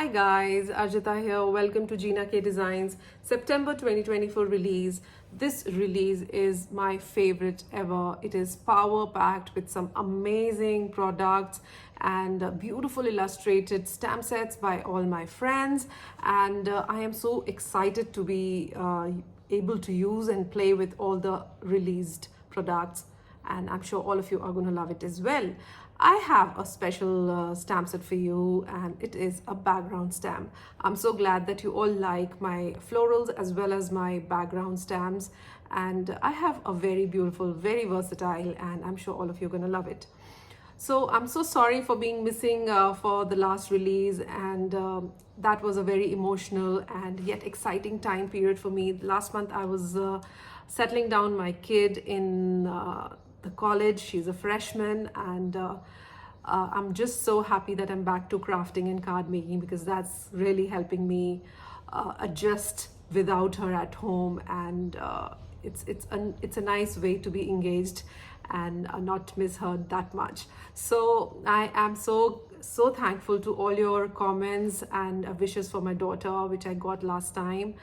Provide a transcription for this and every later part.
Hi guys, Arjita here. Welcome to Gina K Designs September 2024 release. This release is my favorite ever. It is power packed with some amazing products and beautiful illustrated stamp sets by all my friends. And I am so excited to be able to use and play with all the released products, and I'm sure all of you are going to love it as well. I have a special stamp set for you, and it is a background stamp. I'm so glad that you all like my florals as well as my background stamps, and I have a very beautiful, very versatile, and I'm sure all of you are going to love it. So I'm so sorry for being missing for the last release, and that was a very emotional and yet exciting time period for me. Last month I was settling down my kid in the college. She's a freshman, and I'm just so happy that I'm back to crafting and card making, because that's really helping me adjust without her at home, and it's a nice way to be engaged and not miss her that much. So I am so thankful to all your comments and wishes for my daughter, which I got last time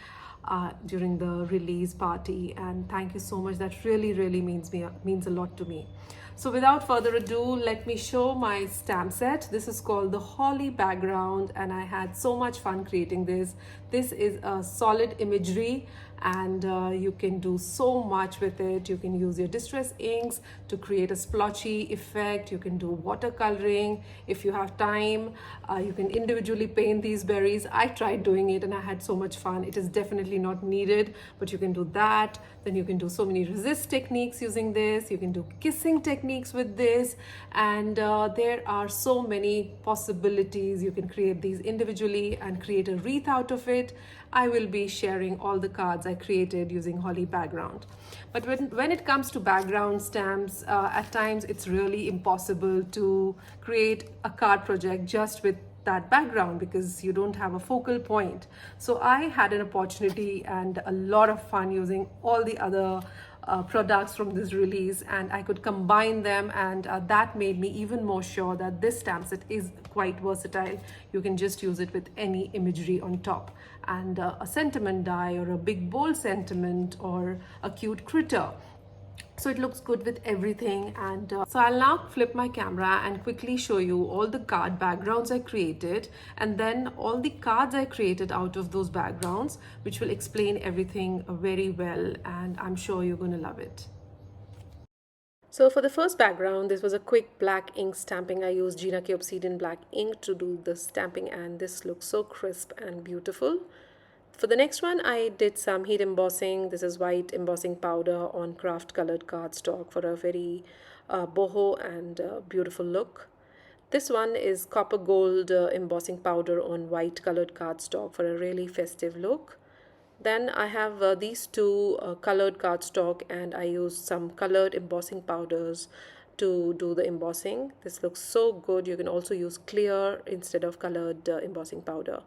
during the release party, and thank you so much. That really means a lot to me. So without further ado, let me show my stamp set. This is called the Holly background, and I had so much fun creating this. This is a solid imagery, and you can do so much with it. You can use your distress inks to create a splotchy effect. You can do watercoloring if you have time. You can individually paint these berries. I tried doing it and I had so much fun. It is definitely not needed, but you can do that. Then you can do so many resist techniques using this. You can do kissing techniques with this, and there are so many possibilities. You can create these individually and create a wreath out of it. I will be sharing all the cards I created using Holly background. But when it comes to background stamps, at times it's really impossible to create a card project just with that background, because you don't have a focal point. So I had an opportunity and a lot of fun using all the other products from this release, and I could combine them, and that made me even more sure that this stamp set is quite versatile. You can just use it with any imagery on top, and a sentiment die or a big bold sentiment or a cute critter. So it looks good with everything. And so I'll now flip my camera and quickly show you all the card backgrounds I created, and then all the cards I created out of those backgrounds, which will explain everything very well, and I'm sure you're going to love it. So for the first background, this was a quick black ink stamping. I used Gina K Obsidian black ink to do the stamping, and this looks so crisp and beautiful. For the next one, I did some heat embossing. This is white embossing powder on craft colored cardstock for a very boho and beautiful look. This one is copper gold embossing powder on white colored cardstock for a really festive look. Then I have these two colored cardstock, and I used some colored embossing powders to do the embossing. This looks so good. You can also use clear instead of colored embossing powder.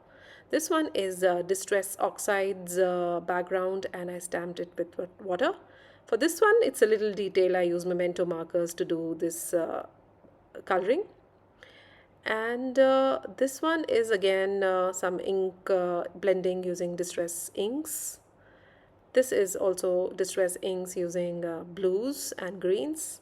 This one is Distress Oxides background, and I stamped it with water. For this one, it's a little detail. I use memento markers to do this coloring. And this one is again some ink blending using Distress inks. This is also Distress inks using blues and greens.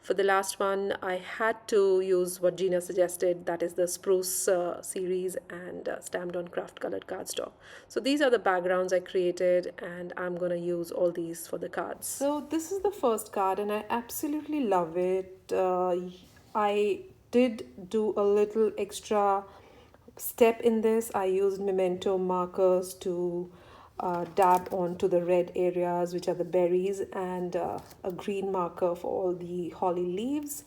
For the last one, I had to use what Gina suggested, that is the spruce series, and stamped on craft colored cardstock. So these are the backgrounds I created, and I'm going to use all these for the cards. So this is the first card, and I absolutely love it. I did do a little extra step in this. I used memento markers to dab onto the red areas, which are the berries, and a green marker for all the holly leaves,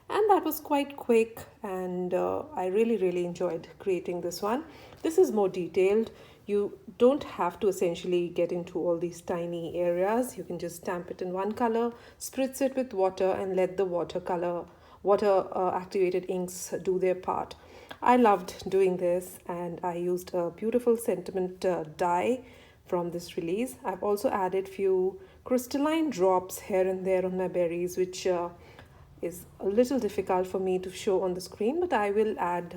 and that was quite quick, and I really enjoyed creating this one. This is more detailed. You don't have to essentially get into all these tiny areas. You can just stamp it in one color, spritz it with water, and let the water activated inks do their part. I loved doing this, and I used a beautiful sentiment die from this release. I've also added few crystalline drops here and there on my berries, which is a little difficult for me to show on the screen, but I will add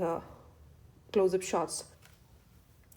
close-up shots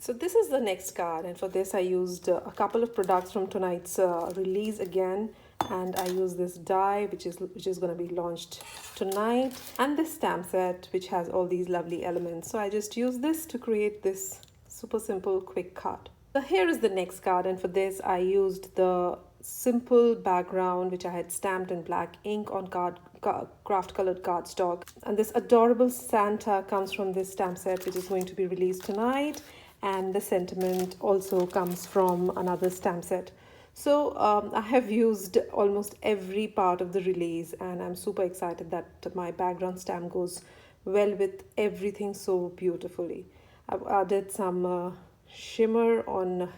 So this is the next card, and for this I used a couple of products from tonight's release again, and I used this die which is going to be launched tonight, and this stamp set which has all these lovely elements. So I just used this to create this super simple quick card. So here is the next card, and for this I used the simple background which I had stamped in black ink on craft colored cardstock, and this adorable Santa comes from this stamp set which is going to be released tonight, and the sentiment also comes from another stamp set. So I have used almost every part of the release, and I'm super excited that my background stamp goes well with everything so beautifully. I've added some shimmer on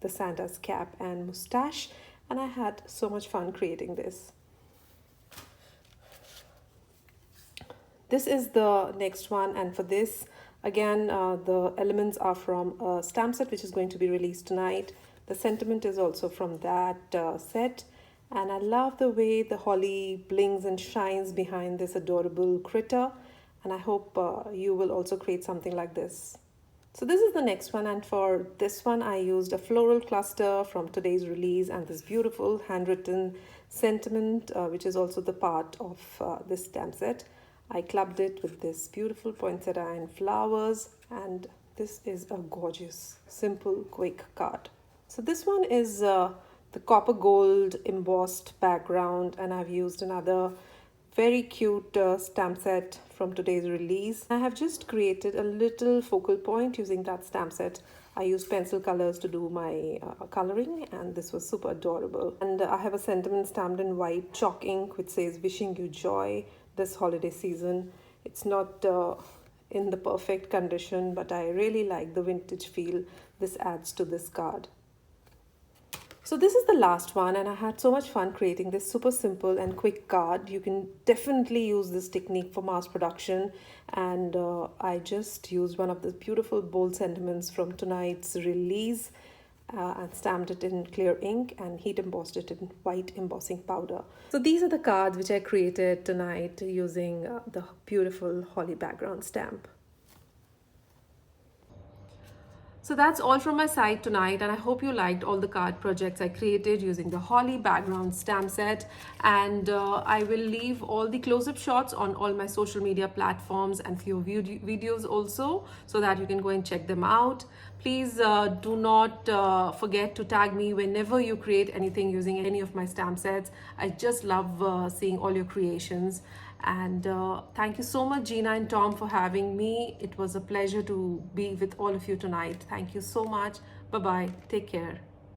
the Santa's cap and mustache, and I had so much fun creating this. This is the next one, and for this again the elements are from a stamp set which is going to be released tonight. The sentiment is also from that set, and I love the way the holly blings and shines behind this adorable critter, and I hope you will also create something like this. So this is the next one, and for this one I used a floral cluster from today's release and this beautiful handwritten sentiment which is also the part of this stamp set. I clubbed it with this beautiful poinsettia and flowers, and this is a gorgeous, simple, quick card. So this one is the copper gold embossed background, and I've used another very cute stamp set from today's release. I have just created a little focal point using that stamp set. I used pencil colors to do my coloring, and this was super adorable. And I have a sentiment stamped in white chalk ink which says wishing you joy this holiday season. It's not in the perfect condition, but I really like the vintage feel this adds to this card. So this is the last one, and I had so much fun creating this super simple and quick card. You can definitely use this technique for mass production, and I just used one of the beautiful bold sentiments from tonight's release and stamped it in clear ink and heat embossed it in white embossing powder. So these are the cards which I created tonight using the beautiful holly background stamp. So that's all from my side tonight, and I hope you liked all the card projects I created using the holly background stamp set. And I will leave all the close-up shots on all my social media platforms and few videos also, so that you can go and check them out. Please do not forget to tag me whenever you create anything using any of my stamp sets. I just love seeing all your creations. And thank you so much, Gina and Tom, for having me. It was a pleasure to be with all of you tonight. Thank you so much. Bye-bye. Take care.